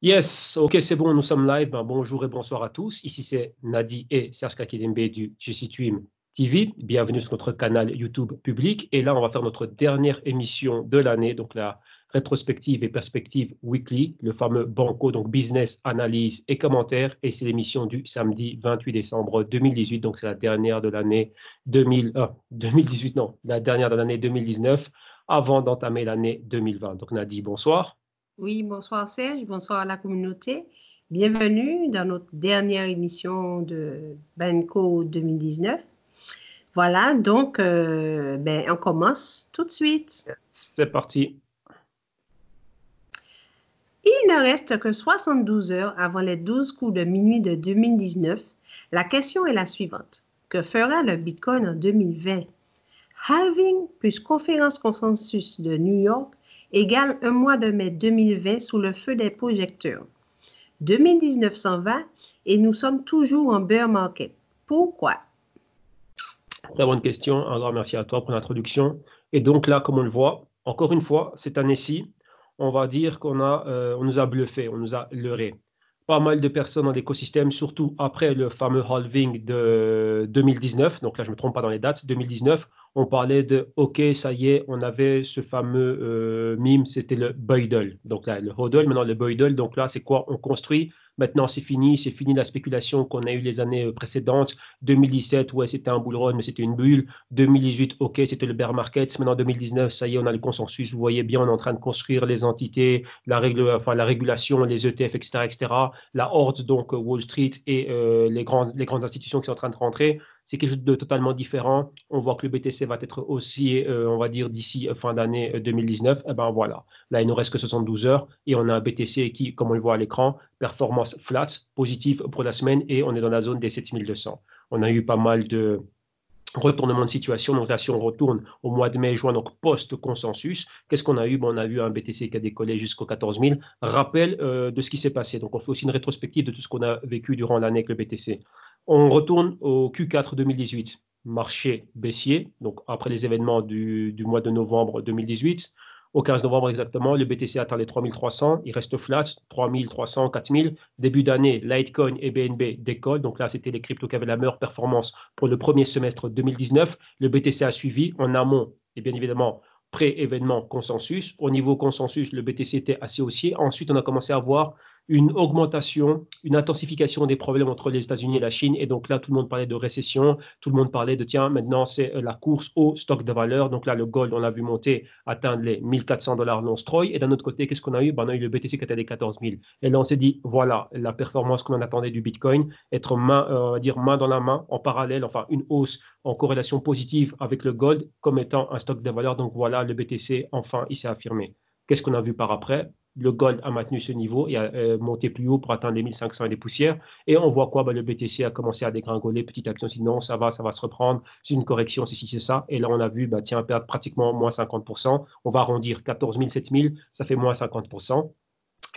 Yes, ok, c'est bon, nous sommes live. Ben, bonjour et bonsoir à tous. Ici, c'est Nadi et Serge Kakidembe du GCTweam TV. Bienvenue sur notre canal YouTube public. Et là, on va faire notre dernière émission de l'année, donc la rétrospective et perspective weekly, le fameux Banco, donc business, analyse et commentaires. Et c'est l'émission du samedi 28 décembre 2018. Donc, c'est la dernière de l'année 2018, non, la dernière de l'année 2019 avant d'entamer l'année 2020. Donc, Nadi, bonsoir. Oui, bonsoir Serge, bonsoir à la communauté. Bienvenue dans notre dernière émission de Banco 2019. Voilà, donc on commence tout de suite. C'est parti. Il ne reste que 72 heures avant les 12 coups de minuit de 2019. La question est la suivante. Que fera le Bitcoin en 2020? Halving plus conférence consensus de New York égale un mois de mai 2020 sous le feu des projecteurs. 2019 s'en va et nous sommes toujours en bear market. Pourquoi? Très bonne question. Un grand merci à toi pour l'introduction. Et donc là, comme on le voit, encore une fois, cette année-ci, on va dire on nous a bluffé, on nous a leurré. Pas mal de personnes dans l'écosystème, surtout après le fameux halving de 2019. Donc là, je ne me trompe pas dans les dates. 2019, on parlait de OK, ça y est, on avait ce fameux meme, c'était le Beudle. Donc là, le hodl, maintenant le Beudle. Donc là, c'est quoi? On construit. Maintenant, c'est fini la spéculation qu'on a eu les années précédentes. 2017, ouais, c'était un bull run, mais c'était une bulle. 2018, OK, c'était le bear market. Maintenant, 2019, ça y est, on a le consensus. Vous voyez bien, on est en train de construire les entités, la régulation, les ETF, etc., etc. La horde, donc Wall Street et les grandes institutions qui sont en train de rentrer. C'est quelque chose de totalement différent. On voit que le BTC va être aussi, on va dire, d'ici fin d'année 2019. Et ben voilà, là, il nous reste que 72 heures et on a un BTC qui, comme on le voit à l'écran, performance flat, positive pour la semaine et on est dans la zone des 7200. On a eu pas mal de retournement de situation. Donc là, si on retourne au mois de mai, juin, donc post-consensus, qu'est-ce qu'on a eu? On a vu un BTC qui a décollé jusqu'aux 14 000. Rappel de ce qui s'est passé. Donc on fait aussi une rétrospective de tout ce qu'on a vécu durant l'année avec le BTC. On retourne au Q4 2018. Marché baissier, donc après les événements du mois de novembre 2018. Au 15 novembre exactement, le BTC atteint les 3300, il reste flat, 3300, 4000. Début d'année, Litecoin et BNB décollent. Donc là, c'était les cryptos qui avaient la meilleure performance pour le premier semestre 2019. Le BTC a suivi en amont et bien évidemment pré-événement consensus. Au niveau consensus, le BTC était assez haussier. Ensuite, on a commencé à voir une augmentation, une intensification des problèmes entre les États-Unis et la Chine. Et donc là, tout le monde parlait de récession, tout le monde parlait de, tiens, maintenant, c'est la course au stock de valeur. Donc là, le gold, on l'a vu monter, atteindre les 1400 $ l'once-troy. Et d'un autre côté, qu'est-ce qu'on a eu? On a eu le BTC qui était des 14 000. Et là, on s'est dit, voilà, la performance qu'on en attendait du Bitcoin, être on va dire main dans la main, en parallèle, enfin, une hausse en corrélation positive avec le gold comme étant un stock de valeur. Donc voilà, le BTC, enfin, il s'est affirmé. Qu'est-ce qu'on a vu par après? Le gold a maintenu ce niveau et a monté plus haut pour atteindre les 1500 et des poussières. Et on voit quoi? Le BTC a commencé à dégringoler petit à petit. Sinon, ça va se reprendre. C'est une correction, c'est si c'est ça. Et là, on a vu, tiens, perdre pratiquement moins 50%. On va arrondir 14 000, 7 000, ça fait moins 50%.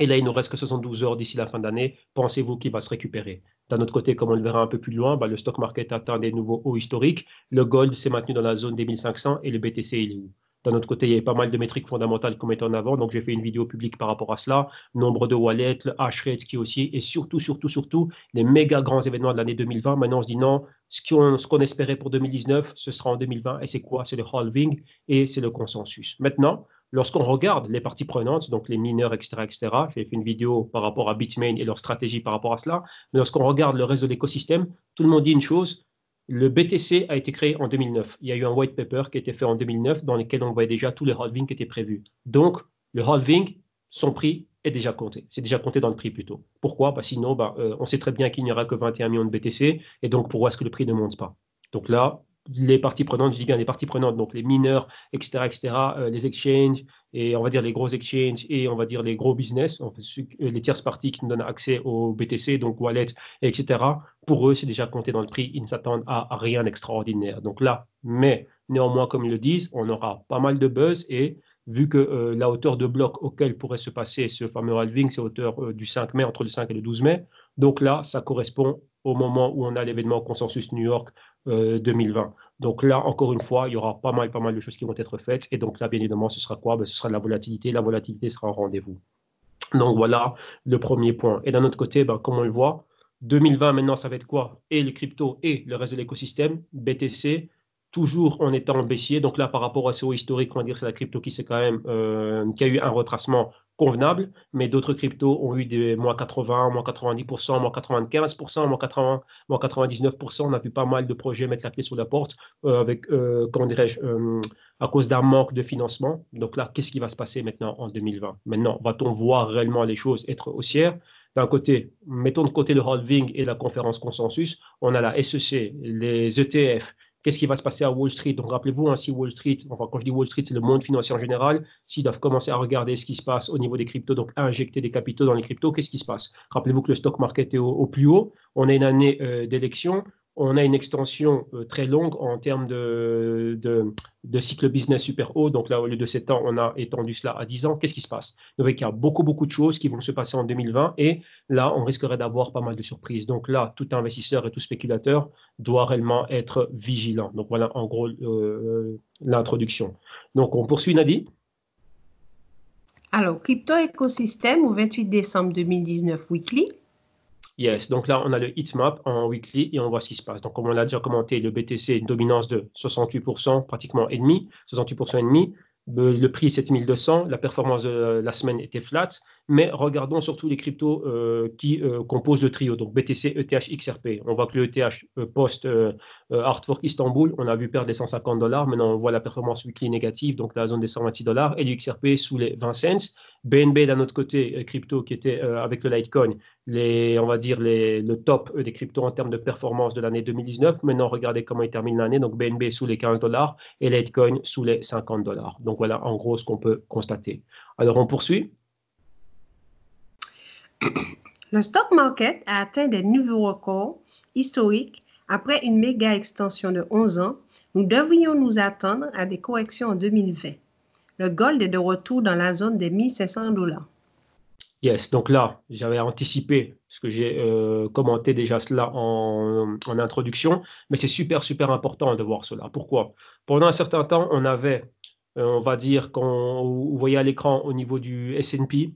Et là, il nous reste que 72 heures d'ici la fin d'année. Pensez-vous qu'il va se récupérer? D'un autre côté, comme on le verra un peu plus loin, le stock market atteint des nouveaux hauts historiques. Le gold s'est maintenu dans la zone des 1500 et le BTC, il est où? D'un autre côté, il y a pas mal de métriques fondamentales qu'on met en avant. Donc, j'ai fait une vidéo publique par rapport à cela. Nombre de wallets, le hash rate qui est aussi, et surtout, les méga grands événements de l'année 2020. Maintenant, on se dit non, ce qu'on espérait pour 2019, ce sera en 2020. Et c'est quoi? C'est le halving et c'est le consensus. Maintenant, lorsqu'on regarde les parties prenantes, donc les mineurs, etc., etc., j'ai fait une vidéo par rapport à Bitmain et leur stratégie par rapport à cela, mais lorsqu'on regarde le reste de l'écosystème, tout le monde dit une chose, le BTC a été créé en 2009. Il y a eu un white paper qui a été fait en 2009 dans lequel on voyait déjà tous les halvings qui étaient prévus. Donc, le halving, son prix est déjà compté. C'est déjà compté dans le prix plutôt. Pourquoi? Sinon, on sait très bien qu'il n'y aura que 21 millions de BTC, et donc pourquoi est-ce que le prix ne monte pas? Donc là, les parties prenantes, je dis bien les parties prenantes, donc les mineurs, etc., les exchanges, et on va dire les gros exchanges, et on va dire les gros business, en fait, les tierces parties qui nous donnent accès au BTC, donc wallet, etc., pour eux, c'est déjà compté dans le prix, ils ne s'attendent à rien d'extraordinaire. Donc là, mais néanmoins, comme ils le disent, on aura pas mal de buzz, et vu que la hauteur de bloc auquel pourrait se passer ce fameux halving, c'est hauteur du 5 mai, entre le 5 et le 12 mai, donc là, ça correspond au moment où on a l'événement Consensus New York 2020. Donc là, encore une fois, il y aura pas mal de choses qui vont être faites. Et donc là, bien évidemment, ce sera quoi? Ce sera de la volatilité. La volatilité sera en rendez-vous. Donc voilà le premier point. Et d'un autre côté, ben, comme on le voit, 2020 maintenant, ça va être quoi? Et les cryptos et le reste de l'écosystème, BTC, toujours en étant baissier. Donc là, par rapport à ce haut historique, on va dire que c'est la crypto qui, quand même, qui a eu un retracement convenable, mais d'autres cryptos ont eu des moins 80, moins 90%, moins 95%, moins 80, moins 99%. On a vu pas mal de projets mettre la clé sur la porte avec, comment dirais-je, à cause d'un manque de financement. Donc là, qu'est-ce qui va se passer maintenant en 2020? Maintenant, va-t-on voir réellement les choses être haussières? D'un côté, mettons de côté le halving et la conférence consensus, on a la SEC, les ETF. Qu'est-ce qui va se passer à Wall Street? Donc, rappelez-vous, hein, si Wall Street, enfin, quand je dis Wall Street, c'est le monde financier en général, s'ils doivent commencer à regarder ce qui se passe au niveau des cryptos, donc à injecter des capitaux dans les cryptos, qu'est-ce qui se passe? Rappelez-vous que le stock market est au plus haut, on a une année d'élection, on a une extension très longue en termes de cycle business super haut. Donc là, au lieu de 7 ans, on a étendu cela à 10 ans. Qu'est-ce qui se passe? Donc, il y a beaucoup, beaucoup de choses qui vont se passer en 2020 et là, on risquerait d'avoir pas mal de surprises. Donc là, tout investisseur et tout spéculateur doit réellement être vigilant. Donc voilà, en gros, l'introduction. Donc, on poursuit, Nadi. Alors, crypto écosystème au 28 décembre 2019 weekly. Yes, donc là, on a le heatmap en weekly et on voit ce qui se passe. Donc, comme on l'a déjà commenté, le BTC, une dominance de 68%, pratiquement et demi, 68% et demi. Le prix 7200, la performance de la semaine était flat, mais regardons surtout les cryptos qui composent le trio, donc BTC, ETH, XRP. On voit que le ETH post-Artwork Istanbul, on a vu perdre les $150, maintenant on voit la performance weekly négative, donc la zone des $126, et le XRP sous les 20 cents. BNB d'un autre côté, crypto qui était avec le Litecoin, on va dire le top des cryptos en termes de performance de l'année 2019. Maintenant, regardez comment il termine l'année. Donc, BNB sous les $15 et Litecoin sous les $50. Donc, voilà en gros ce qu'on peut constater. Alors, on poursuit. Le stock market a atteint des nouveaux records historiques après une méga extension de 11 ans. Nous devrions nous attendre à des corrections en 2020. Le gold est de retour dans la zone des $1 500. Yes, donc là, j'avais anticipé ce que j'ai commenté déjà cela en introduction, mais c'est super, super important de voir cela. Pourquoi? Pendant un certain temps, on avait, on va dire, quand vous voyez à l'écran au niveau du S&P,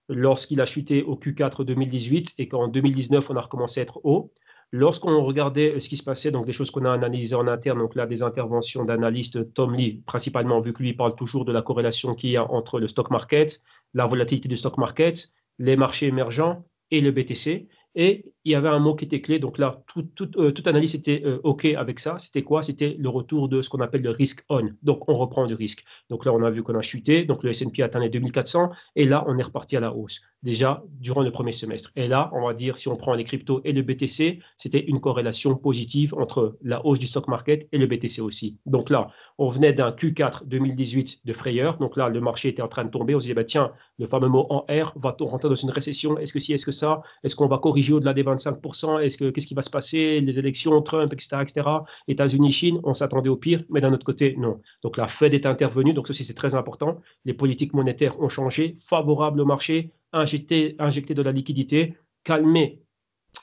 lorsqu'il a chuté au Q4 2018 et qu'en 2019, on a recommencé à être haut. Lorsqu'on regardait ce qui se passait, donc des choses qu'on a analysées en interne, donc là des interventions d'analystes Tom Lee, principalement, vu que lui parle toujours de la corrélation qu'il y a entre le stock market, la volatilité du stock market, les marchés émergents et le BTC. Et il y avait un mot qui était clé. Donc là, toute analyse était OK avec ça. C'était quoi? C'était le retour de ce qu'on appelle le risk on. Donc, on reprend du risque. Donc là, on a vu qu'on a chuté. Donc, le S&P a atteint les 2400. Et là, on est reparti à la hausse, déjà durant le premier semestre. Et là, on va dire, si on prend les cryptos et le BTC, c'était une corrélation positive entre la hausse du stock market et le BTC aussi. Donc là, on venait d'un Q4 2018 de frayeur. Donc là, le marché était en train de tomber. On se disait, bah, tiens, le fameux mot en R, va-t-on rentrer dans une récession? Est-ce que si, est-ce que ça? Est-ce qu'on va corriger au-delà des 25%? Qu'est-ce qui va se passer? Les élections, Trump, etc., etc. États-Unis, Chine, on s'attendait au pire, mais d'un autre côté, non. Donc la Fed est intervenue, donc ceci c'est très important. Les politiques monétaires ont changé, favorables au marché, injecter de la liquidité, calmer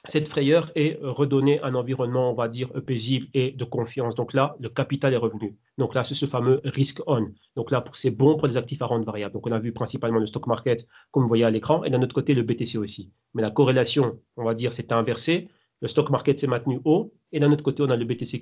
cette frayeur et redonner un environnement, on va dire, paisible et de confiance. Donc là, le capital est revenu. Donc là, c'est ce fameux risk on. Donc là, c'est bon pour les actifs à rente variable. Donc on a vu principalement le stock market, comme vous voyez à l'écran, et d'un autre côté, le BTC aussi. Mais la corrélation, on va dire, c'est inversé. Le stock market s'est maintenu haut, et d'un autre côté, on a le BTC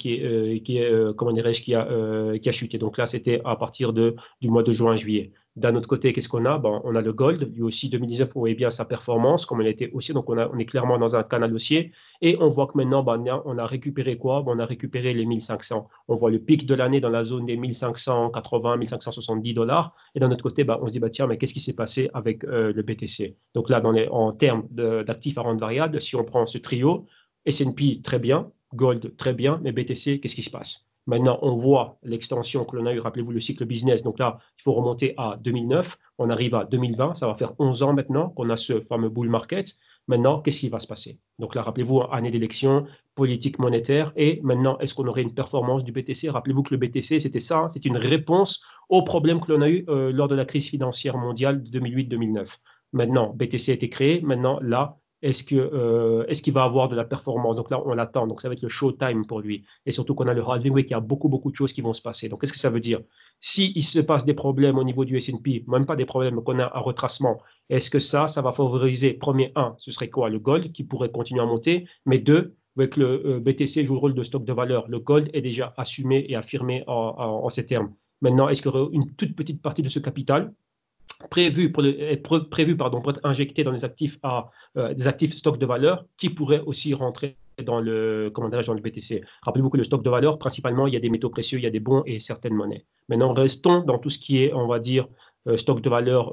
comment dirais-je, qui a chuté. Donc là, c'était à partir du mois de juin-juillet. D'un autre côté, qu'est-ce qu'on a? Bon, on a le gold. Lui aussi, 2019, on voyait bien sa performance, comme elle était haussier. Donc, on est clairement dans un canal haussier. Et on voit que maintenant, on a récupéré quoi? On a récupéré les 1500. On voit le pic de l'année dans la zone des 1580, $1570. Et d'un autre côté, on se dit, tiens, mais qu'est-ce qui s'est passé avec le BTC? Donc là, en termes d'actifs à rente variable, si on prend ce trio, S&P, très bien. Gold, très bien. Mais BTC, qu'est-ce qui se passe? Maintenant, on voit l'extension que l'on a eu, rappelez-vous le cycle business. Donc là, il faut remonter à 2009. On arrive à 2020. Ça va faire 11 ans maintenant qu'on a ce fameux bull market. Maintenant, qu'est-ce qui va se passer? Donc là, rappelez-vous, année d'élection, politique monétaire. Et maintenant, est-ce qu'on aurait une performance du BTC? Rappelez-vous que le BTC, c'était ça. C'est une réponse aux problèmes que l'on a eu lors de la crise financière mondiale de 2008-2009. Maintenant, BTC a été créé. Maintenant, là, est-ce qu'il va avoir de la performance? Donc là, on l'attend. Donc ça va être le showtime pour lui. Et surtout qu'on a le halving week, il y a beaucoup, beaucoup de choses qui vont se passer. Donc qu'est-ce que ça veut dire? S'il se passe des problèmes au niveau du S&P, même pas des problèmes, mais qu'on a un retracement, est-ce que ça va favoriser, premier, un, ce serait quoi? Le gold qui pourrait continuer à monter, mais deux, avec le BTC joue le rôle de stock de valeur. Le gold est déjà assumé et affirmé en ces termes. Maintenant, est-ce qu'il y aura une toute petite partie de ce capital prévu pour être injecté dans des actifs stock de valeur qui pourraient aussi rentrer dans dans le BTC. Rappelez-vous que le stock de valeur, principalement, il y a des métaux précieux, il y a des bons et certaines monnaies. Maintenant, restons dans tout ce qui est, on va dire, stock de valeur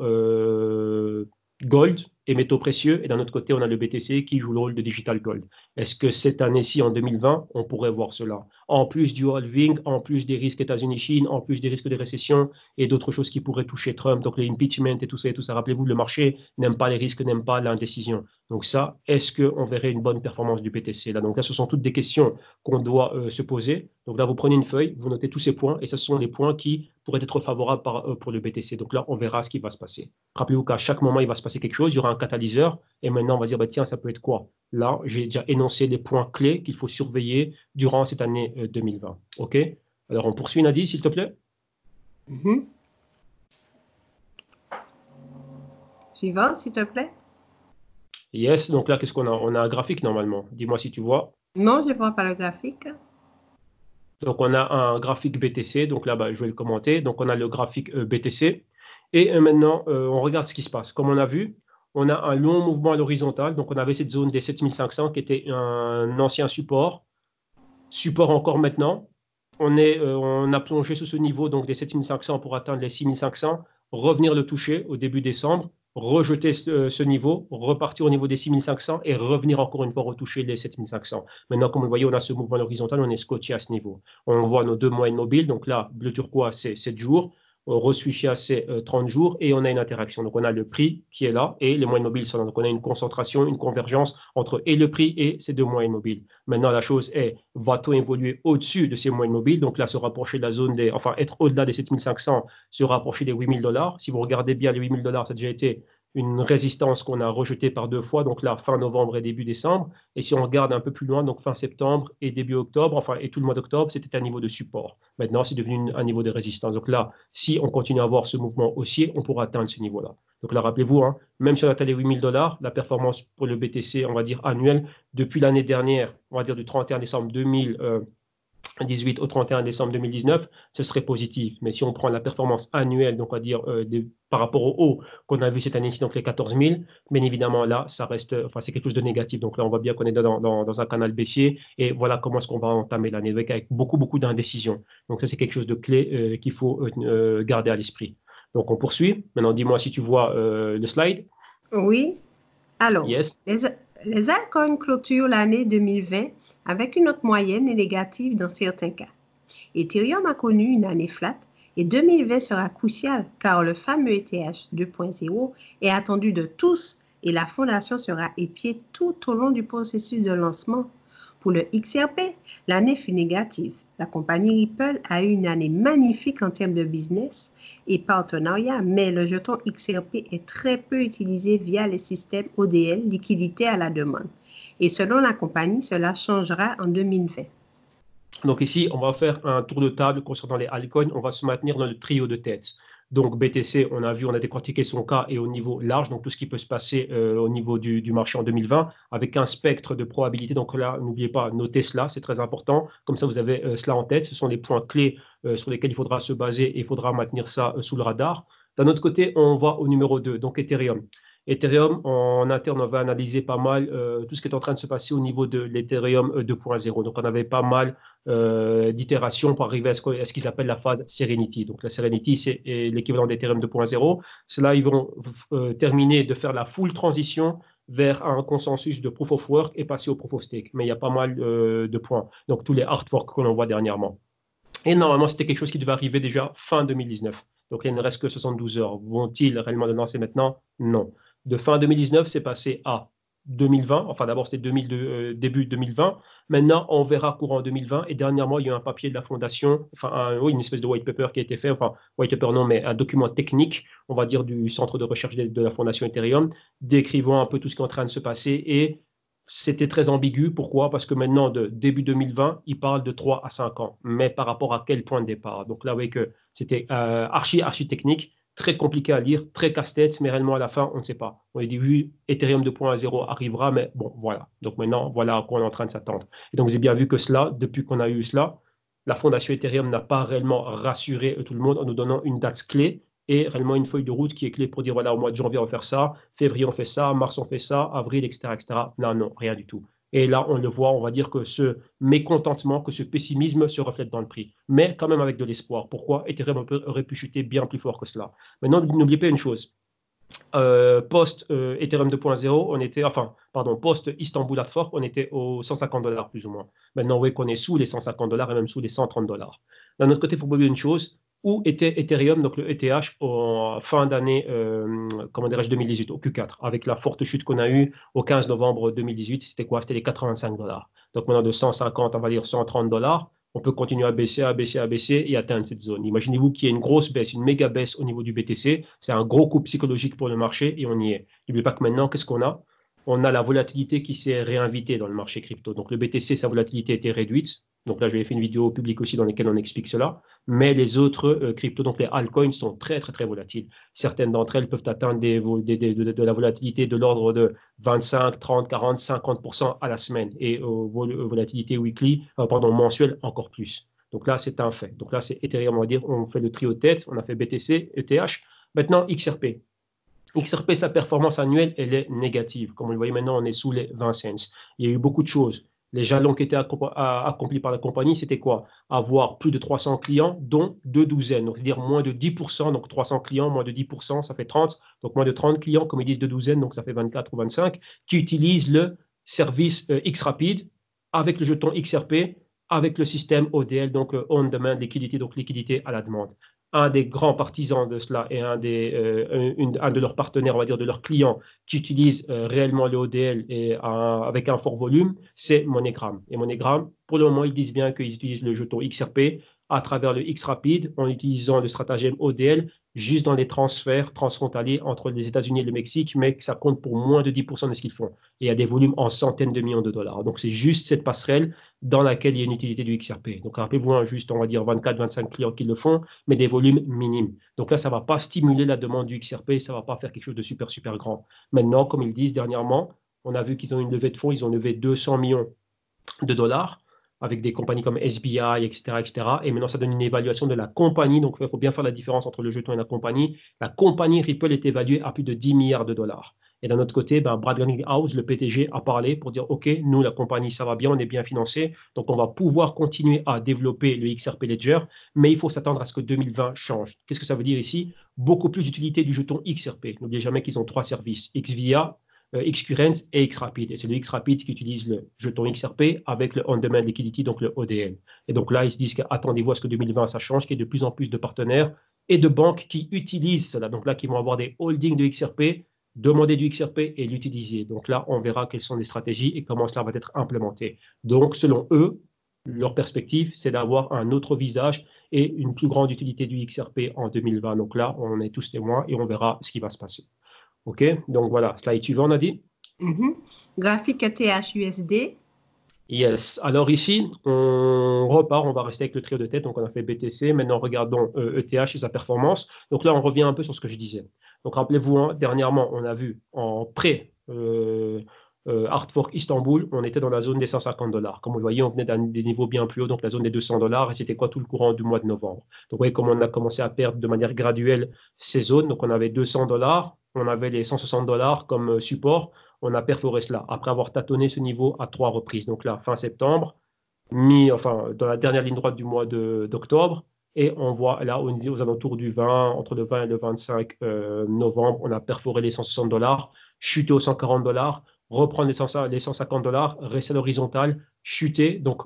gold et métaux précieux. Et d'un autre côté, on a le BTC qui joue le rôle de digital gold. Est-ce que cette année-ci, en 2020, on pourrait voir cela? En plus du halving, en plus des risques États-Unis-Chine, en plus des risques de récession et d'autres choses qui pourraient toucher Trump, donc les impeachment et tout ça et tout ça. Rappelez-vous, le marché n'aime pas les risques, n'aime pas l'indécision. Donc ça, est-ce qu'on verrait une bonne performance du BTC là? Donc là, ce sont toutes des questions qu'on doit se poser. Donc là, vous prenez une feuille, vous notez tous ces points et ce sont les points qui pourraient être favorables pour le BTC. Donc là, on verra ce qui va se passer. Rappelez-vous qu'à chaque moment, il va se passer quelque chose, il y aura un catalyseur et maintenant, on va dire, bah, tiens, ça peut être quoi? Là, j'ai déjà énoncé les points clés qu'il faut surveiller durant cette année 2020. OK? Alors, on poursuit, Nadi, s'il te plaît. Suivant, s'il te plaît. Yes, donc là, qu'est-ce qu'on a? On a un graphique normalement. Dis-moi si tu vois. Non, je ne vois pas le graphique. Donc, on a un graphique BTC. Donc là, bah, je vais le commenter. Donc, on a le graphique BTC. Et maintenant, on regarde ce qui se passe. Comme on a vu, on a un long mouvement à l'horizontale. Donc, on avait cette zone des 7500 qui était un ancien support. Support encore maintenant. On a plongé sous ce niveau donc des 7500 pour atteindre les 6500, revenir le toucher au début décembre, rejeter ce niveau, repartir au niveau des 6500 et revenir encore une fois retoucher les 7500. Maintenant, comme vous le voyez, on a ce mouvement horizontal, on est scotché à ce niveau. On voit nos deux moyennes mobiles, donc là, bleu turquoise, c'est 7 jours, reswitché c'est 30 jours et on a une interaction. Donc, on a le prix qui est là et les moyennes mobiles sont là. Donc, on a une concentration, une convergence entre et le prix et ces deux moyennes mobiles. Maintenant, la chose est, va-t-on évoluer au-dessus de ces moyennes mobiles? Donc là, se rapprocher de la zone des, enfin, être au-delà des 7500, se rapprocher des 8000 $. Si vous regardez bien les 8000 $, ça a déjà été une résistance qu'on a rejetée par deux fois, donc là, fin novembre et début décembre. Et si on regarde un peu plus loin, donc fin septembre et début octobre, enfin, et tout le mois d'octobre, c'était un niveau de support. Maintenant, c'est devenu un niveau de résistance. Donc là, si on continue à avoir ce mouvement haussier, on pourra atteindre ce niveau-là. Donc là, rappelez-vous, hein, même si on atteint les 8000 $, la performance pour le BTC, on va dire annuelle, depuis l'année dernière, on va dire du 31 décembre 2018 au 31 décembre 2019, ce serait positif. Mais si on prend la performance annuelle, donc on va dire par rapport au haut qu'on a vu cette année-ci, donc les 14 000, bien évidemment là, ça reste, enfin c'est quelque chose de négatif. Donc là, on voit bien qu'on est dans un canal baissier et voilà comment est-ce qu'on va entamer l'année avec beaucoup, beaucoup d'indécision. Donc ça, c'est quelque chose de clé qu'il faut garder à l'esprit. Donc on poursuit. Maintenant, dis-moi si tu vois le slide. Oui. Alors, yes. les altcoins clôturent l'année 2020 avec une note moyenne et négative dans certains cas. Ethereum a connu une année flat et 2020 sera crucial car le fameux ETH 2.0 est attendu de tous et la fondation sera épiée tout au long du processus de lancement. Pour le XRP, l'année fut négative. La compagnie Ripple a eu une année magnifique en termes de business et partenariat, mais le jeton XRP est très peu utilisé via les systèmes ODL, liquidité à la demande. Et selon la compagnie, cela changera en 2020. Donc ici, on va faire un tour de table concernant les altcoins. On va se maintenir dans le trio de tête. Donc BTC, on a vu, on a décortiqué son cas et au niveau large, donc tout ce qui peut se passer au niveau du marché en 2020 avec un spectre de probabilité. Donc là, n'oubliez pas, notez cela, c'est très important. Comme ça, vous avez cela en tête. Ce sont les points clés sur lesquels il faudra se baser et il faudra maintenir ça sous le radar. D'un autre côté, on va au numéro 2, donc Ethereum. Ethereum, en interne, on va analyser pas mal tout ce qui est en train de se passer au niveau de l'Ethereum 2.0. Donc, on avait pas mal d'itérations pour arriver à ce qu'ils appellent la phase Serenity. Donc, la Serenity, c'est l'équivalent d'Ethereum 2.0. Cela, ils vont terminer de faire la full transition vers un consensus de Proof of Work et passer au Proof of Stake. Mais il y a pas mal de points. Donc, tous les hard forks que l'on voit dernièrement. Et normalement, c'était quelque chose qui devait arriver déjà fin 2019. Donc, il ne reste que 72 heures. Vont-ils réellement le lancer maintenant? Non. De fin 2019, c'est passé à 2020. Enfin, d'abord, c'était début 2020. Maintenant, on verra courant 2020. Et dernièrement, il y a eu un papier de la fondation, enfin, oui, une espèce de white paper qui a été fait, enfin, white paper non, mais un document technique, on va dire, du centre de recherche de la fondation Ethereum, décrivant un peu tout ce qui est en train de se passer. Et c'était très ambigu. Pourquoi? Parce que maintenant, de début 2020, il parle de 3 à 5 ans. Mais par rapport à quel point de départ? Donc là, oui, que c'était archi technique, très compliqué à lire, très casse-tête, mais réellement à la fin, on ne sait pas. On a dit, oui, Ethereum 2.0 arrivera, mais bon, voilà. Donc maintenant, voilà à quoi on est en train de s'attendre. Et donc, j'ai bien vu que cela, depuis qu'on a eu cela, la fondation Ethereum n'a pas réellement rassuré tout le monde en nous donnant une date clé et réellement une feuille de route qui est clé pour dire, voilà, au mois de janvier, on va faire ça, février, on fait ça, mars, on fait ça, avril, etc., etc. Non, non, rien du tout. Et là, on le voit, on va dire que ce mécontentement, que ce pessimisme se reflète dans le prix. Mais quand même avec de l'espoir. Pourquoi? Ethereum aurait pu chuter bien plus fort que cela. Maintenant, n'oubliez pas une chose. Post-Ethereum 2.0, on était, enfin, pardon, post-Istanbul Hard Fork, on était aux 150 dollars plus ou moins. Maintenant, vous voyez qu'on est sous les 150 dollars et même sous les 130 dollars. D'un autre côté, il faut oublier une chose. Où était Ethereum, donc le ETH, en fin d'année, comment dirais-je, 2018, au Q4, avec la forte chute qu'on a eue au 15 novembre 2018, c'était quoi? C'était les 85 dollars. Donc maintenant, de 150, on va dire 130 dollars, on peut continuer à baisser, à baisser, à baisser et atteindre cette zone. Imaginez-vous qu'il y ait une grosse baisse, une méga baisse au niveau du BTC. C'est un gros coup psychologique pour le marché et on y est. N'oubliez pas que maintenant, qu'est-ce qu'on a? On a la volatilité qui s'est réinvitée dans le marché crypto. Donc le BTC, sa volatilité était réduite. Donc là, je vais faire une vidéo publique aussi dans laquelle on explique cela. Mais les autres cryptos, donc les altcoins, sont très, très, très volatiles. Certaines d'entre elles peuvent atteindre de la volatilité de l'ordre de 25, 30, 40, 50% à la semaine. Et volatilité weekly, pardon, mensuelle, encore plus. Donc là, c'est un fait. Donc là, c'est Ethereum, on va dire, on fait le trio de tête. On a fait BTC, ETH. Maintenant, XRP. XRP, sa performance annuelle, elle est négative. Comme vous le voyez maintenant, on est sous les 20 cents. Il y a eu beaucoup de choses. Les jalons qui étaient accomplis par la compagnie, c'était quoi? Avoir plus de 300 clients, dont deux douzaines. Donc, c'est-à-dire moins de 10%. Donc, 300 clients, moins de 10%, ça fait 30. Donc, moins de 30 clients, comme ils disent, deux douzaines, donc ça fait 24 ou 25, qui utilisent le service XRapid avec le jeton XRP, avec le système ODL, donc On-Demand Liquidity, donc liquidité à la demande. Un des grands partisans de cela et un de leurs partenaires, on va dire, de leurs clients qui utilisent réellement le ODL avec un fort volume, c'est MoneyGram. Et MoneyGram, pour le moment, ils disent bien qu'ils utilisent le jeton XRP à travers le XRapid en utilisant le stratagème ODL juste dans les transferts transfrontaliers entre les États-Unis et le Mexique, mais que ça compte pour moins de 10% de ce qu'ils font. Et il y a des volumes en centaines de millions de dollars. Donc, c'est juste cette passerelle dans laquelle il y a une utilité du XRP. Donc, rappelez-vous, juste, on va dire 24-25 clients qui le font, mais des volumes minimes. Donc là, ça ne va pas stimuler la demande du XRP, ça ne va pas faire quelque chose de super, super grand. Maintenant, comme ils disent dernièrement, on a vu qu'ils ont une levée de fonds, ils ont levé 200 millions de dollars avec des compagnies comme SBI, etc., etc. Et maintenant, ça donne une évaluation de la compagnie. Donc, il faut bien faire la différence entre le jeton et la compagnie. La compagnie Ripple est évaluée à plus de 10 milliards de dollars. Et d'un autre côté, Brad Garlinghouse, le PDG, a parlé pour dire, OK, nous, la compagnie, ça va bien, on est bien financé. Donc, on va pouvoir continuer à développer le XRP Ledger, mais il faut s'attendre à ce que 2020 change. Qu'est-ce que ça veut dire ici? Beaucoup plus d'utilité du jeton XRP. N'oubliez jamais qu'ils ont trois services, XVIA, Xcurrent et Xrapid. Et c'est le Xrapid qui utilise le jeton XRP avec le On-Demand Liquidity, donc le ODL. Et donc là, ils se disent qu'attendez-vous à ce que 2020, ça change, qu'il y ait de plus en plus de partenaires et de banques qui utilisent cela. Donc là, qui vont avoir des holdings de XRP, demander du XRP et l'utiliser. Donc là, on verra quelles sont les stratégies et comment cela va être implémenté. Donc, selon eux, leur perspective, c'est d'avoir un autre visage et une plus grande utilité du XRP en 2020. Donc là, on est tous témoins et on verra ce qui va se passer. OK, donc voilà, slide suivant, on a dit. Graphique ETH-USD. Yes, alors ici, on repart, on va rester avec le trio de tête. Donc, on a fait BTC. Maintenant, regardons ETH et sa performance. Donc là, on revient un peu sur ce que je disais. Donc, rappelez-vous, hein, dernièrement, on a vu en pré Hard Fork Istanbul, on était dans la zone des 150 dollars. Comme vous le voyez, on venait des niveaux bien plus hauts, donc la zone des 200 dollars. Et c'était quoi tout le courant du mois de novembre? Donc, vous voyez comment on a commencé à perdre de manière graduelle ces zones. Donc, on avait 200 dollars, on avait les 160 dollars comme support. On a perforé cela après avoir tâtonné ce niveau à 3 reprises. Donc là, fin septembre, dans la dernière ligne droite du mois d'octobre, et on voit là aux alentours du 20, entre le 20 et le 25 novembre, on a perforé les 160 dollars, chuté aux 140 dollars, reprendre les 150 dollars, rester à l'horizontale, chuter, donc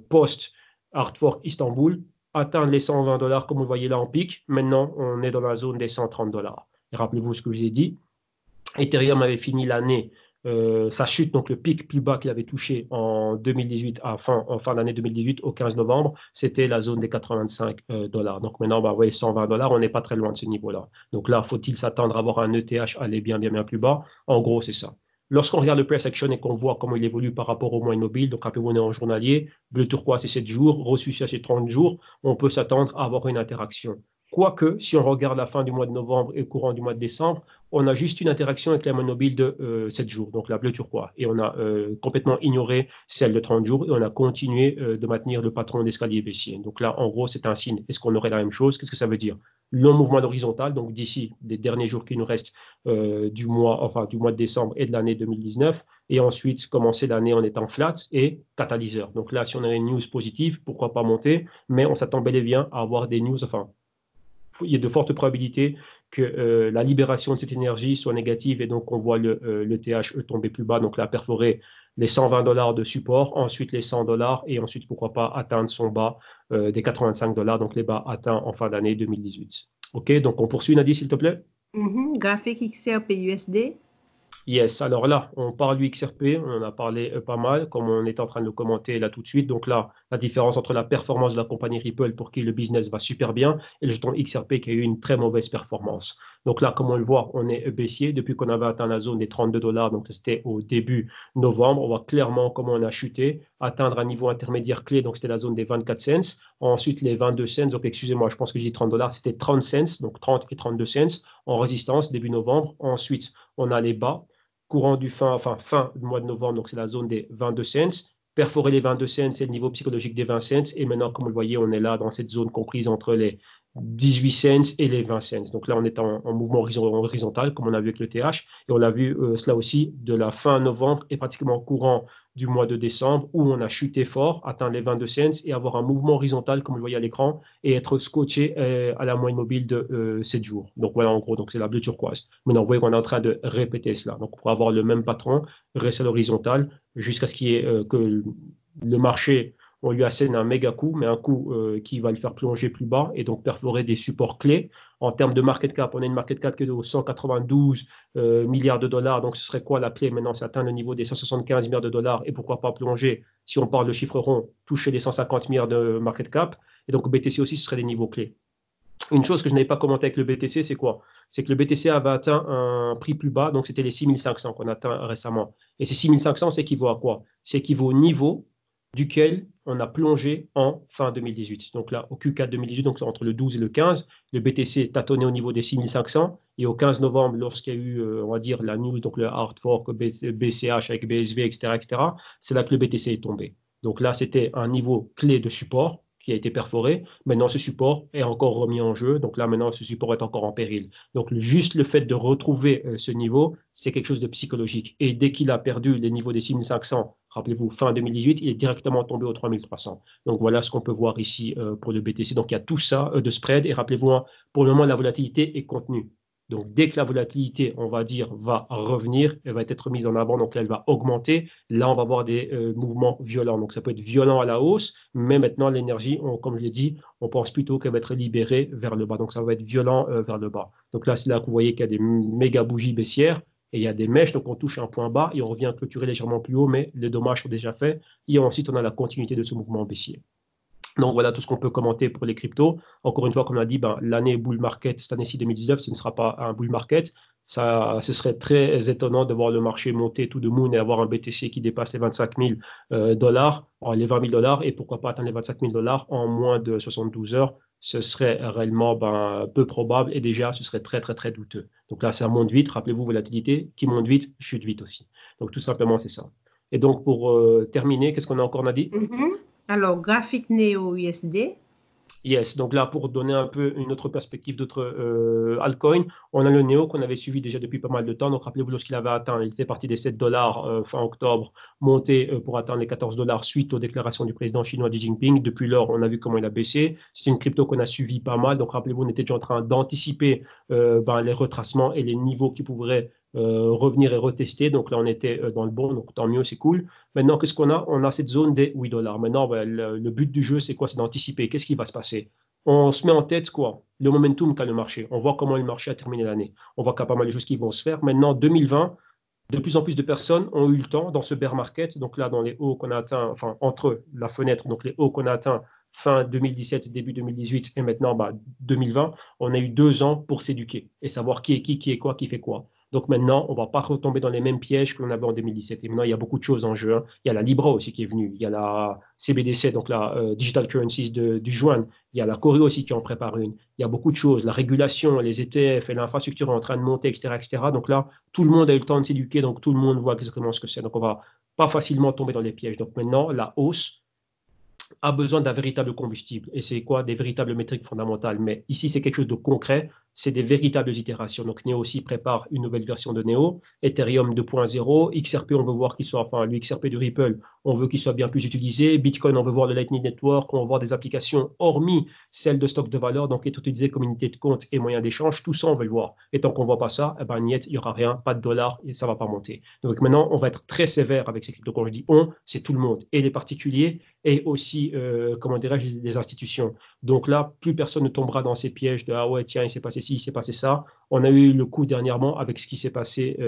post Hard Fork Istanbul, atteindre les 120 dollars comme vous voyez là en pic. Maintenant, on est dans la zone des 130 dollars. Et rappelez-vous ce que je vous ai dit. Ethereum avait fini l'année sa chute, donc le pic plus bas qu'il avait touché en 2018, en fin d'année 2018, au 15 novembre, c'était la zone des 85 dollars. Donc maintenant, bah, ouais, 120 dollars, on n'est pas très loin de ce niveau-là. Donc là, faut-il s'attendre à avoir un ETH aller bien, bien, bien plus bas? En gros, c'est ça. Lorsqu'on regarde le price action et qu'on voit comment il évolue par rapport au mois immobile, donc rappelez-vous, on est en journalier, bleu turquoise c'est 7 jours, reçu ça c'est 30 jours, on peut s'attendre à avoir une interaction. Quoique, si on regarde la fin du mois de novembre et courant du mois de décembre, on a juste une interaction avec la monobile de 7 jours, donc la bleu turquoise. Et on a complètement ignoré celle de 30 jours et on a continué de maintenir le patron d'escalier baissier. Donc là, en gros, c'est un signe. Est-ce qu'on aurait la même chose? Qu'est-ce que ça veut dire? Long mouvement d'horizontale, donc d'ici les derniers jours qui nous restent du mois de décembre et de l'année 2019. Et ensuite, commencer l'année en étant flat et catalyseur. Donc là, si on a une news positive, pourquoi pas monter? Mais on s'attend bel et bien à avoir des news, il y a de fortes probabilités que la libération de cette énergie soit négative et donc on voit le THE tomber plus bas, donc là perforer les 120 dollars de support, ensuite les 100 dollars et ensuite pourquoi pas atteindre son bas des 85 dollars, donc les bas atteints en fin d'année 2018. OK, donc on poursuit Nadie s'il te plaît. Graphique XRP USD. Yes, alors là, on parle du XRP, on en a parlé pas mal, comme on est en train de le commenter là tout de suite. Donc là, la différence entre la performance de la compagnie Ripple pour qui le business va super bien et le jeton XRP qui a eu une très mauvaise performance. Donc là, comme on le voit, on est baissier depuis qu'on avait atteint la zone des 32 dollars, donc c'était au début novembre. On voit clairement comment on a chuté, atteindre un niveau intermédiaire clé, donc c'était la zone des 24 cents. Ensuite, les 22 cents, donc excusez-moi, je pense que j'ai dit 30 dollars, c'était 30 cents, donc 30 et 32 cents en résistance début novembre. Ensuite, on a les bas courant fin du mois de novembre, donc c'est la zone des 22 cents. Perforer les 22 cents, c'est le niveau psychologique des 20 cents. Et maintenant, comme vous le voyez, on est là dans cette zone comprise entre les 18 cents et les 20 cents. Donc là, on est en mouvement horizontal, comme on a vu avec le TH. Et on a vu cela aussi de la fin novembre et pratiquement courant du mois de décembre, où on a chuté fort, atteint les 22 cents et avoir un mouvement horizontal, comme vous le voyez à l'écran, et être scotché à la moyenne mobile de 7 jours. Donc voilà, en gros, donc c'est la bleue turquoise. Maintenant, vous voyez qu'on est en train de répéter cela. Donc, pour avoir le même patron, rester à l'horizontale, jusqu'à ce qu'il y ait que le marché, on lui assène un méga coup, mais un coup qui va le faire plonger plus bas et donc perforer des supports clés. En termes de market cap, on a une market cap qui est de 192 milliards de dollars. Donc, ce serait quoi la clé? Maintenant, c'est atteindre le niveau des 175 milliards de dollars et pourquoi pas plonger, si on parle de chiffre rond, toucher les 150 milliards de market cap. Et donc, BTC aussi, ce serait des niveaux clés. Une chose que je n'avais pas commenté avec le BTC, c'est quoi? C'est que le BTC avait atteint un prix plus bas, donc c'était les 6500 qu'on a atteint récemment. Et ces 6500, c'est équivaut à quoi? C'est équivaut au niveau duquel on a plongé en fin 2018. Donc là, au Q4 2018, donc entre le 12 et le 15, le BTC tâtonnait au niveau des 6500. Et au 15 novembre, lorsqu'il y a eu, on va dire, la news, donc le hard fork BCH avec BSV, etc., c'est là que le BTC est tombé. Donc là, c'était un niveau clé de support qui a été perforé. Maintenant, ce support est encore remis en jeu. Donc là, maintenant, ce support est encore en péril. Donc, juste le fait de retrouver ce niveau, c'est quelque chose de psychologique. Et dès qu'il a perdu les niveaux des 6500, rappelez-vous, fin 2018, il est directement tombé aux 3300. Donc, voilà ce qu'on peut voir ici pour le BTC. Donc, il y a tout ça de spread. Et rappelez-vous, hein, pour le moment, la volatilité est contenue. Donc, dès que la volatilité, on va dire, va revenir, elle va être mise en avant, donc là, elle va augmenter. Là, on va avoir des mouvements violents. Donc, ça peut être violent à la hausse, mais maintenant, l'énergie, comme je l'ai dit, on pense plutôt qu'elle va être libérée vers le bas. Donc, ça va être violent vers le bas. Donc là, c'est là que vous voyez qu'il y a des méga bougies baissières et il y a des mèches. Donc, on touche un point bas et on revient clôturer légèrement plus haut, mais les dommages sont déjà faits. Et ensuite, on a la continuité de ce mouvement baissier. Donc voilà tout ce qu'on peut commenter pour les cryptos. Encore une fois, comme on a dit, l'année bull market, cette année-ci 2019, ce ne sera pas un bull market. Ça, ce serait très étonnant de voir le marché monter tout de moon et avoir un BTC qui dépasse les 25 000 dollars, les 20 000 dollars, et pourquoi pas atteindre les 25 000 dollars en moins de 72 heures. Ce serait réellement peu probable et déjà, ce serait très, très, très douteux. Donc là, ça monte vite. Rappelez-vous, volatilité qui monte vite, chute vite aussi. Donc tout simplement, c'est ça. Et donc, pour terminer, qu'est-ce qu'on a encore, Nadie? Alors, graphique Neo USD. Yes, donc là, pour donner un peu une autre perspective d'autres altcoins, on a le Neo qu'on avait suivi déjà depuis pas mal de temps. Donc, rappelez-vous, lorsqu'il avait atteint, il était parti des 7 dollars fin octobre, monté pour atteindre les 14 dollars suite aux déclarations du président chinois Xi Jinping. Depuis lors, on a vu comment il a baissé. C'est une crypto qu'on a suivi pas mal. Donc, rappelez-vous, on était déjà en train d'anticiper les retracements et les niveaux qui pourraient revenir et retester. Donc là, on était dans le bon, donc tant mieux, c'est cool. Maintenant, qu'est-ce qu'on a? On a cette zone des 8 dollars. Maintenant, le but du jeu, c'est quoi? C'est d'anticiper. Qu'est-ce qui va se passer? On se met en tête quoi? Le momentum qu'a le marché. On voit comment le marché a terminé l'année. On voit qu'il y a pas mal de choses qui vont se faire. Maintenant, 2020, de plus en plus de personnes ont eu le temps dans ce bear market, donc là dans les hauts qu'on a atteints, enfin entre la fenêtre, donc les hauts qu'on a atteints fin 2017, début 2018 et maintenant 2020, on a eu 2 ans pour s'éduquer et savoir qui est quoi, qui fait quoi. Donc maintenant, on ne va pas retomber dans les mêmes pièges que l'on avait en 2017. Et maintenant, il y a beaucoup de choses en jeu, hein. Il y a la Libra aussi qui est venue, il y a la CBDC, donc la Digital Currencies du Juan, il y a la Corée aussi qui en prépare une. Il y a beaucoup de choses, la régulation, les ETF et l'infrastructure est en train de monter, etc., etc. Donc là, tout le monde a eu le temps de s'éduquer, donc tout le monde voit exactement ce que c'est. Donc on ne va pas facilement tomber dans les pièges. Donc maintenant, la hausse a besoin d'un véritable combustible. Et c'est quoi? Des véritables métriques fondamentales. Mais ici, c'est quelque chose de concret. C'est des véritables itérations. Donc, Neo aussi prépare une nouvelle version de Neo, Ethereum 2.0, XRP, on veut voir qu'il soit, enfin, le XRP du Ripple, on veut qu'il soit bien plus utilisé. Bitcoin, on veut voir le Lightning Network, on veut voir des applications hormis celles de stock de valeur, donc être utilisé comme unité de compte et moyen d'échange. Tout ça, on veut le voir. Et tant qu'on ne voit pas ça, eh ben, niet, il n'y aura rien, pas de dollars et ça ne va pas monter. Donc maintenant, on va être très sévère avec ces cryptos. Quand je dis on, c'est tout le monde, et les particuliers, et aussi, comment dirais-je, les institutions. Donc là, plus personne ne tombera dans ces pièges de ah ouais, tiens, il s'est passé ci, il s'est passé ça. On a eu le coup dernièrement avec ce qui s'est passé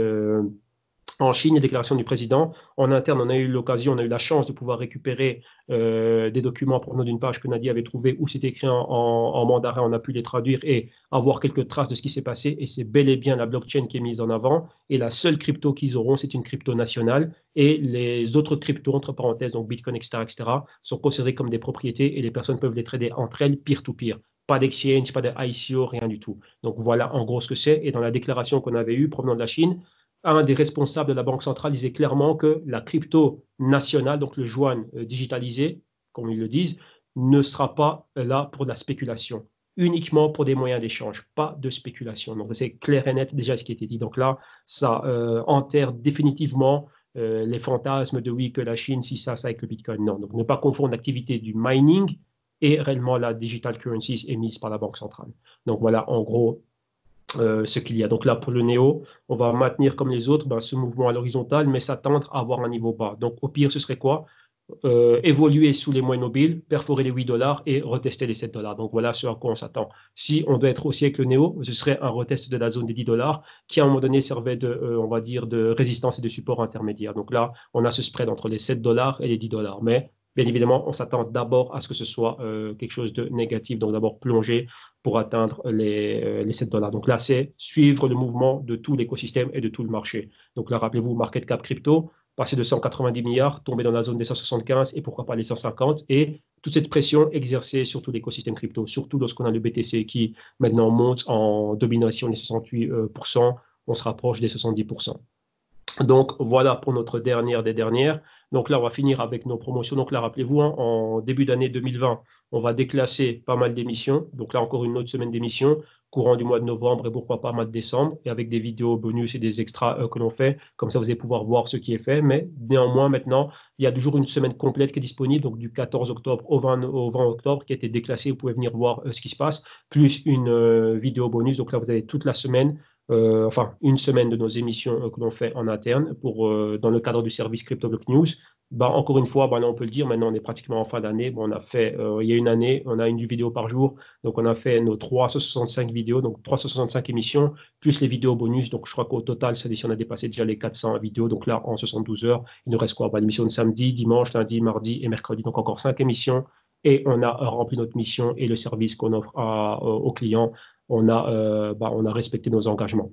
en Chine, les déclarations du président. En interne, on a eu l'occasion, on a eu la chance de pouvoir récupérer des documents provenant d'une page que Nadia avait trouvée où c'était écrit en mandarin. On a pu les traduire et avoir quelques traces de ce qui s'est passé. Et c'est bel et bien la blockchain qui est mise en avant. Et la seule crypto qu'ils auront, c'est une crypto nationale. Et les autres cryptos, entre parenthèses, donc Bitcoin, etc., etc., sont considérés comme des propriétés et les personnes peuvent les trader entre elles peer-to-peer. Pas d'exchange, pas de ICO, rien du tout. Donc voilà en gros ce que c'est. Et dans la déclaration qu'on avait eue provenant de la Chine, un des responsables de la Banque centrale disait clairement que la crypto nationale, donc le yuan digitalisé, comme ils le disent, ne sera pas là pour de la spéculation, uniquement pour des moyens d'échange, pas de spéculation. Donc c'est clair et net déjà ce qui a été dit. Donc là, ça enterre définitivement les fantasmes de oui, que la Chine, si ça avec le Bitcoin. Non, donc ne pas confondre l'activité du mining et réellement la digital currencies émise par la Banque centrale. Donc voilà, en gros, ce qu'il y a. Donc là, pour le néo, on va maintenir comme les autres ce mouvement à l'horizontale, mais s'attendre à avoir un niveau bas. Donc au pire, ce serait quoi? Évoluer sous les moyennes mobiles, perforer les 8 dollars et retester les 7 dollars. Donc voilà ce à quoi on s'attend. Si on doit être aussi avec le néo, ce serait un retest de la zone des 10 dollars qui à un moment donné servait de, on va dire, de résistance et de support intermédiaire. Donc là, on a ce spread entre les 7 dollars et les 10 dollars. Mais bien évidemment, on s'attend d'abord à ce que ce soit quelque chose de négatif, donc d'abord plonger pour atteindre les 7 dollars. Donc là, c'est suivre le mouvement de tout l'écosystème et de tout le marché. Donc là, rappelez-vous, market cap crypto, passer de 190 milliards, tomber dans la zone des 175 et pourquoi pas les 150. Et toute cette pression exercée sur tout l'écosystème crypto, surtout lorsqu'on a le BTC qui maintenant monte en domination des 68%, on se rapproche des 70%. Donc voilà pour notre dernière des dernières. Donc là, on va finir avec nos promotions. Donc là, rappelez-vous, hein, en début d'année 2020, on va déclasser pas mal d'émissions. Donc là, encore une autre semaine d'émissions, courant du mois de novembre et pourquoi pas mois de décembre, et avec des vidéos bonus et des extras que l'on fait. Comme ça, vous allez pouvoir voir ce qui est fait. Mais néanmoins, maintenant, il y a toujours une semaine complète qui est disponible, donc du 14 octobre au 20 octobre, qui a été déclassée. Vous pouvez venir voir ce qui se passe, plus une vidéo bonus. Donc là, vous avez toute la semaine enfin une semaine de nos émissions que l'on fait en interne dans le cadre du service CryptoBlock News. Encore une fois, là, on peut le dire, maintenant on est pratiquement en fin d'année. On a fait, il y a une année, on a une vidéo par jour. Donc on a fait nos 365 vidéos, donc 365 émissions, plus les vidéos bonus. Donc je crois qu'au total, cette édition, on a dépassé déjà les 400 vidéos. Donc là, en 72 heures, il nous reste quoi? L'émission de samedi, dimanche, lundi, mardi et mercredi. Donc encore 5 émissions. Et on a rempli notre mission et le service qu'on offre aux clients on a respecté nos engagements.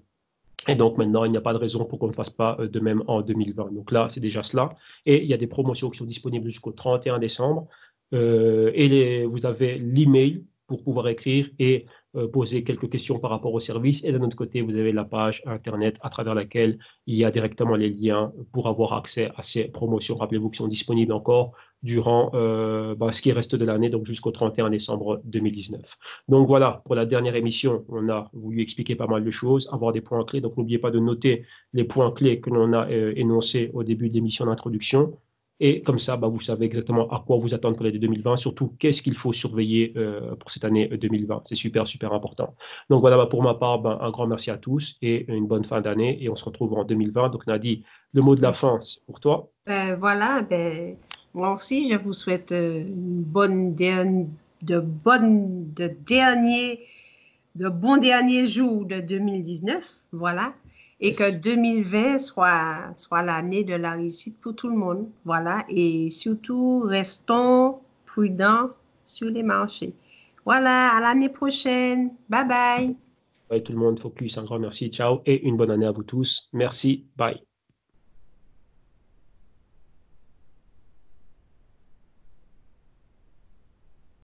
Et donc maintenant, il n'y a pas de raison pour qu'on ne fasse pas de même en 2020. Donc là, c'est déjà cela. Et il y a des promotions qui sont disponibles jusqu'au 31 décembre. Vous avez l'email pour pouvoir écrire et poser quelques questions par rapport au service. Et de notre côté, vous avez la page Internet à travers laquelle il y a directement les liens pour avoir accès à ces promotions. Rappelez-vous qu'ils sont disponibles encore durant ce qui reste de l'année, donc jusqu'au 31 décembre 2019. Donc voilà, pour la dernière émission, on a voulu expliquer pas mal de choses, avoir des points clés. Donc n'oubliez pas de noter les points clés que l'on a énoncés au début de l'émission d'introduction. Et comme ça, vous savez exactement à quoi vous attendre pour l'année 2020, surtout qu'est-ce qu'il faut surveiller pour cette année 2020. C'est super, super important. Donc voilà, pour ma part, un grand merci à tous et une bonne fin d'année. Et on se retrouve en 2020. Donc Nadie, le mot de la fin, c'est pour toi. Voilà, moi aussi, je vous souhaite une bonne de bons derniers jours de 2019. Voilà. Et que Yes. 2020 soit l'année de la réussite pour tout le monde. Voilà. Et surtout, restons prudents sur les marchés. Voilà, à l'année prochaine. Bye bye. Ouais, tout le monde, focus, un grand merci, ciao et une bonne année à vous tous. Merci, bye.